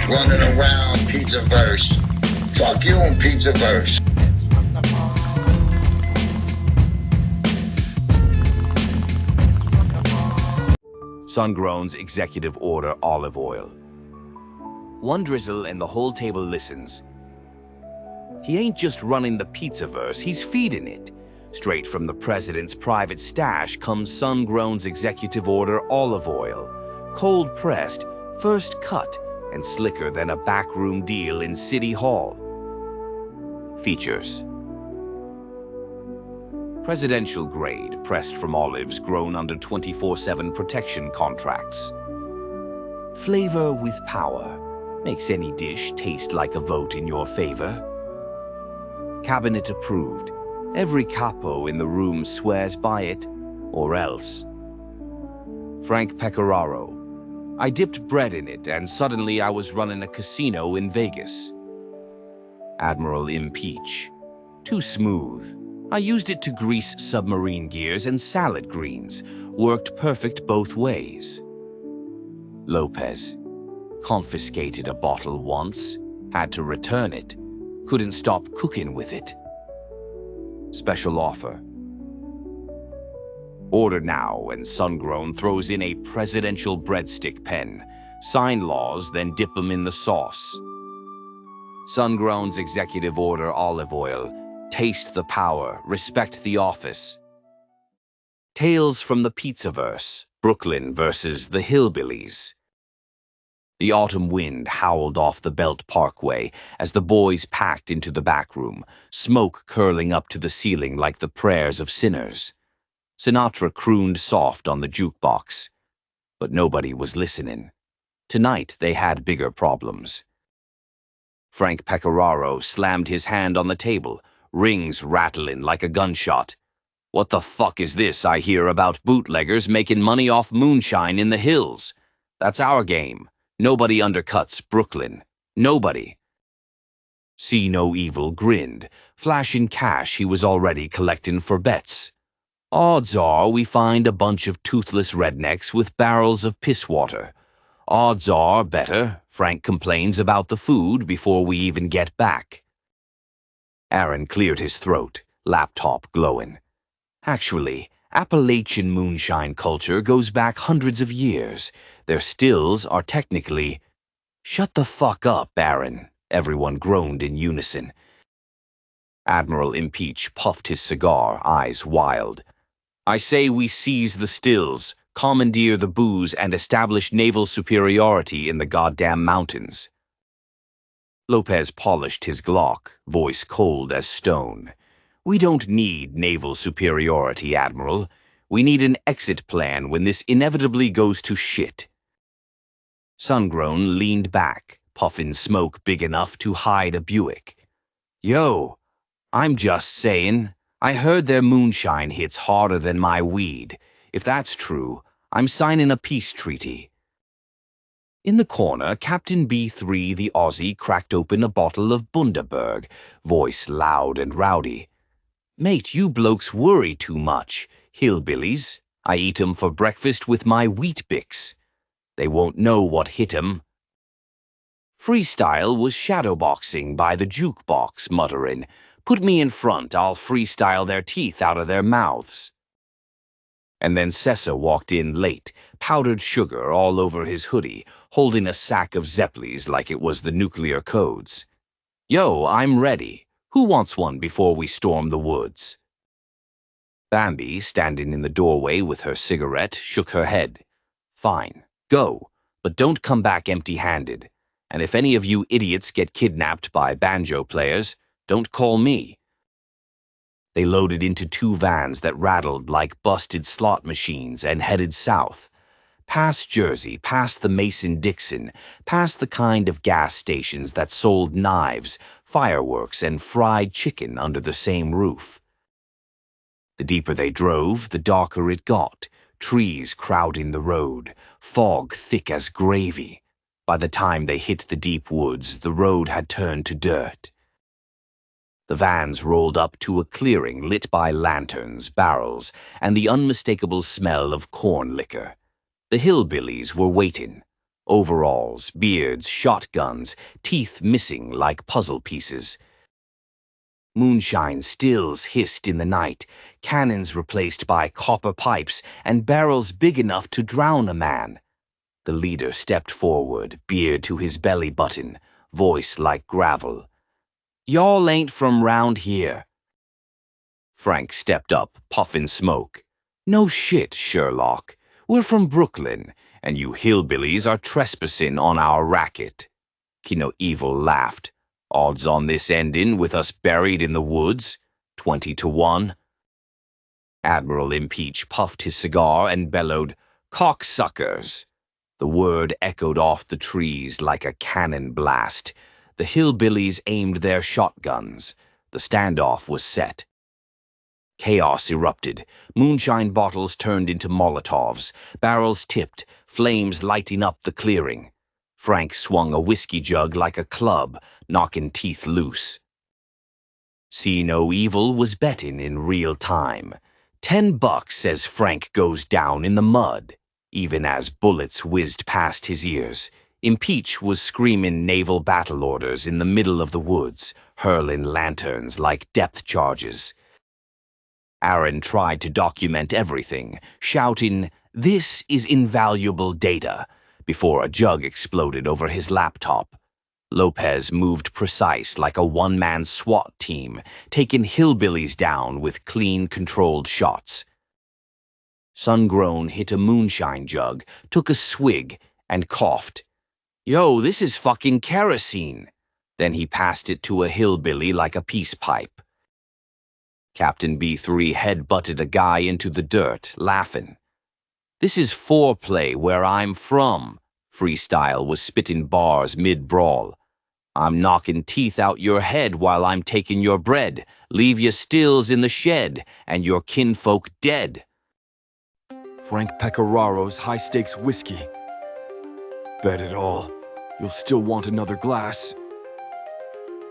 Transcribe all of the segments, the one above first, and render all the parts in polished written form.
running around Pizzaverse. Fuck you and Pizzaverse. Sungrown's executive order olive oil. One drizzle and the whole table listens. He ain't just running the Pizzaverse, he's feeding it. Straight from the president's private stash comes Sungrown's executive order olive oil. Cold-pressed, first cut, and slicker than a backroom deal in City Hall. Features. Presidential grade, pressed from olives grown under 24/7 protection contracts. Flavor with power. Makes any dish taste like a vote in your favor. Cabinet approved. Every capo in the room swears by it, or else. Frank Pecoraro. I dipped bread in it and suddenly I was running a casino in Vegas. Admiral Impeach. Too smooth. I used it to grease submarine gears and salad greens. Worked perfect both ways. Lopez. Confiscated a bottle once. Had to return it. Couldn't stop cooking with it. Special offer. Order now, and Sungrown throws in a presidential breadstick pen. Sign laws, then dip them in the sauce. Sungrown's executive order olive oil. Taste the power, respect the office. Tales from the Pizzaverse, Brooklyn versus the Hillbillies. The autumn wind howled off the Belt Parkway as the boys packed into the back room, smoke curling up to the ceiling like the prayers of sinners. Sinatra crooned soft on the jukebox. But nobody was listening. Tonight they had bigger problems. Frank Pecoraro slammed his hand on the table, rings rattling like a gunshot. What the fuck is this I hear about bootleggers making money off moonshine in the hills? That's our game. Nobody undercuts Brooklyn. Nobody. See No Evil grinned. Flashing cash he was already collecting for bets. Odds are we find a bunch of toothless rednecks with barrels of piss water. Odds are better, Frank complains about the food before we even get back. Aaron cleared his throat, laptop glowing. Actually, Appalachian moonshine culture goes back hundreds of years. Their stills are technically... Shut the fuck up, Aaron, everyone groaned in unison. Admiral Impeach puffed his cigar, eyes wild. I say we seize the stills, commandeer the booze, and establish naval superiority in the goddamn mountains. Lopez polished his Glock, voice cold as stone. We don't need naval superiority, Admiral. We need an exit plan when this inevitably goes to shit. Sungrown leaned back, puffing smoke big enough to hide a Buick. Yo, I'm just saying, I heard their moonshine hits harder than my weed. If that's true, I'm signing a peace treaty. In the corner, Captain B3 the Aussie cracked open a bottle of Bundaberg, voice loud and rowdy. Mate, you blokes worry too much. Hillbillies. I eat 'em for breakfast with my wheat bix. They won't know what hit 'em. Freestyle was shadowboxing by the jukebox, muttering, Put me in front, I'll freestyle their teeth out of their mouths. And then Sessa walked in late, powdered sugar all over his hoodie, holding a sack of Zeppelis like it was the nuclear codes. Yo, I'm ready. Who wants one before we storm the woods? Bambi, standing in the doorway with her cigarette, shook her head. Fine, go, but don't come back empty-handed. And if any of you idiots get kidnapped by banjo players, don't call me. They loaded into 2 vans that rattled like busted slot machines and headed south. Past Jersey, past the Mason-Dixon, past the kind of gas stations that sold knives, fireworks, and fried chicken under the same roof. The deeper they drove, the darker it got, trees crowding the road, fog thick as gravy. By the time they hit the deep woods, the road had turned to dirt. The vans rolled up to a clearing lit by lanterns, barrels, and the unmistakable smell of corn liquor. The hillbillies were waiting. Overalls, beards, shotguns, teeth missing like puzzle pieces. Moonshine stills hissed in the night, cannons replaced by copper pipes, and barrels big enough to drown a man. The leader stepped forward, beard to his belly button, voice like gravel. "Y'all ain't from round here." Frank stepped up, puffin' smoke. "No shit, Sherlock. We're from Brooklyn, and you hillbillies are trespassing on our racket." Kino Evil laughed. "Odds on this ending with us buried in the woods? 20-1. Admiral Impeach puffed his cigar and bellowed, "Cocksuckers." The word echoed off the trees like a cannon blast. The hillbillies aimed their shotguns. The standoff was set. Chaos erupted. Moonshine bottles turned into Molotovs. Barrels tipped, flames lighting up the clearing. Frank swung a whiskey jug like a club, knocking teeth loose. See No Evil was betting in real time. $10 says Frank goes down in the mud. Even as bullets whizzed past his ears, Impeach was screaming naval battle orders in the middle of the woods, hurling lanterns like depth charges. Aaron tried to document everything, shouting, "This is invaluable data," before a jug exploded over his laptop. Lopez moved precise like a one-man SWAT team, taking hillbillies down with clean, controlled shots. Sungrown hit a moonshine jug, took a swig, and coughed. "Yo, this is fucking kerosene." Then he passed it to a hillbilly like a peace pipe. Captain B3 head-butted a guy into the dirt, laughing. "This is foreplay where I'm from." Freestyle was spitting bars mid-brawl. "I'm knocking teeth out your head while I'm taking your bread, leave your stills in the shed, and your kinfolk dead." Frank Pecораro's high-stakes whiskey. Bet it all. You'll still want another glass.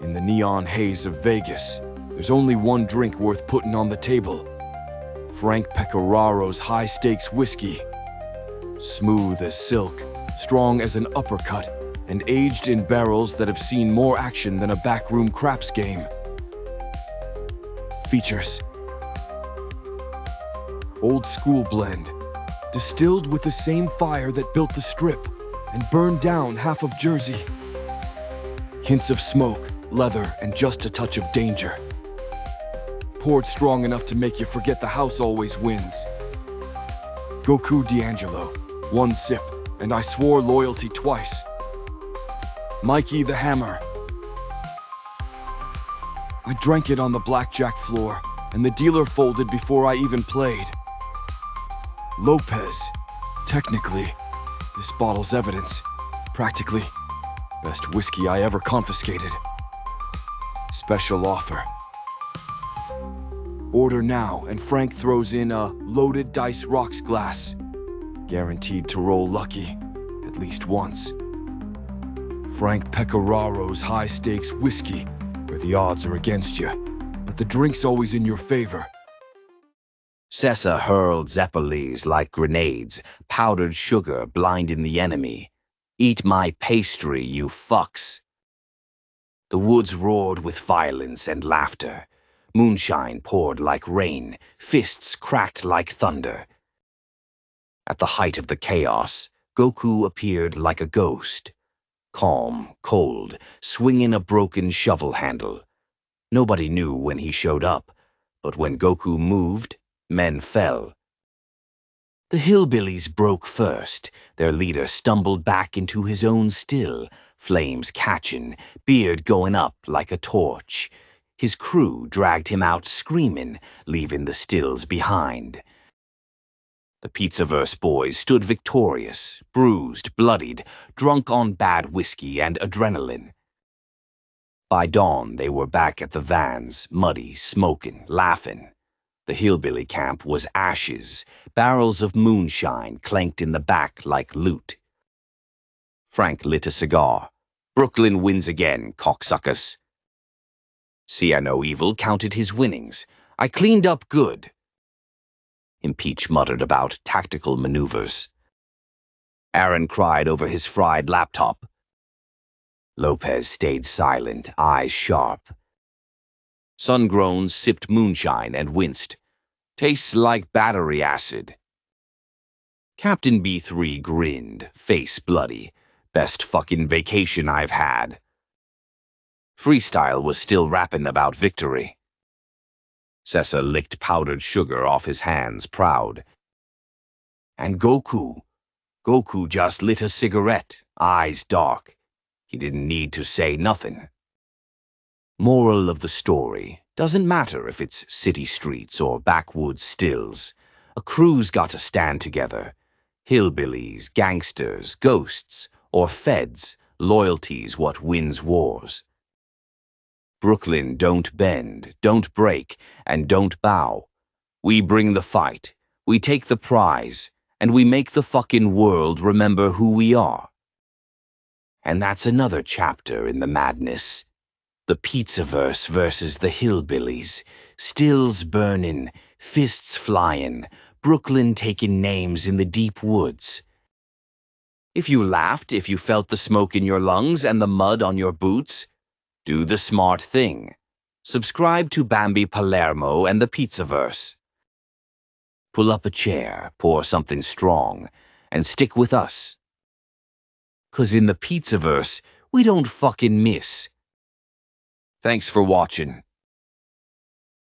In the neon haze of Vegas, there's only one drink worth putting on the table. Frank Pecораro's high-stakes whiskey. Smooth as silk, strong as an uppercut, and aged in barrels that have seen more action than a backroom craps game. Features: old school blend, distilled with the same fire that built the Strip and burned down half of Jersey. Hints of smoke, leather, and just a touch of danger. Poured strong enough to make you forget the house always wins. Goku D'Angelo, one sip, and I swore loyalty twice. Mikey the Hammer. I drank it on the blackjack floor, and the dealer folded before I even played. Lopez. Technically, this bottle's evidence. Practically, best whiskey I ever confiscated. Special offer. Order now, and Frank throws in a loaded dice rocks glass. Guaranteed to roll lucky, at least once. Frank Pecораro's high-stakes whiskey, where the odds are against you, but the drink's always in your favor. Sessa hurled Zeppelis like grenades, powdered sugar blinding the enemy. "Eat my pastry, you fucks." The woods roared with violence and laughter. Moonshine poured like rain, fists cracked like thunder. At the height of the chaos, Goku appeared like a ghost. Calm, cold, swinging a broken shovel handle. Nobody knew when he showed up, but when Goku moved, men fell. The hillbillies broke first. Their leader stumbled back into his own still, flames catching, beard going up like a torch. His crew dragged him out screaming, leaving the stills behind. The Pizzaverse boys stood victorious, bruised, bloodied, drunk on bad whiskey and adrenaline. By dawn, they were back at the vans, muddy, smoking, laughing. The hillbilly camp was ashes. Barrels of moonshine clanked in the back like loot. Frank lit a cigar. "Brooklyn wins again, cocksuckers." See No Evil counted his winnings. "I cleaned up good." Impeach muttered about tactical maneuvers. Aaron cried over his fried laptop. Lopez stayed silent, eyes sharp. Sungrown sipped moonshine and winced. Tastes like battery acid. Captain B3 grinned, face bloody. Best fucking vacation I've had. Freestyle was still rapping about victory. Sessa licked powdered sugar off his hands, proud. And Goku just lit a cigarette, eyes dark. He didn't need to say nothing. Moral of the story, doesn't matter if it's city streets or backwoods stills. A crew's got to stand together. Hillbillies, gangsters, ghosts, or feds, loyalty's what wins wars. Brooklyn don't bend, don't break, and don't bow. We bring the fight, we take the prize, and we make the fucking world remember who we are. And that's another chapter in the madness. The Pizzaverse versus the Hillbillies. Stills burning, fists flying, Brooklyn taking names in the deep woods. If you laughed, if you felt the smoke in your lungs and the mud on your boots, do the smart thing. Subscribe to Bambi Palermo and the Pizzaverse. Pull up a chair, pour something strong, and stick with us. 'Cause in the Pizzaverse, we don't fucking miss. Thanks for watching.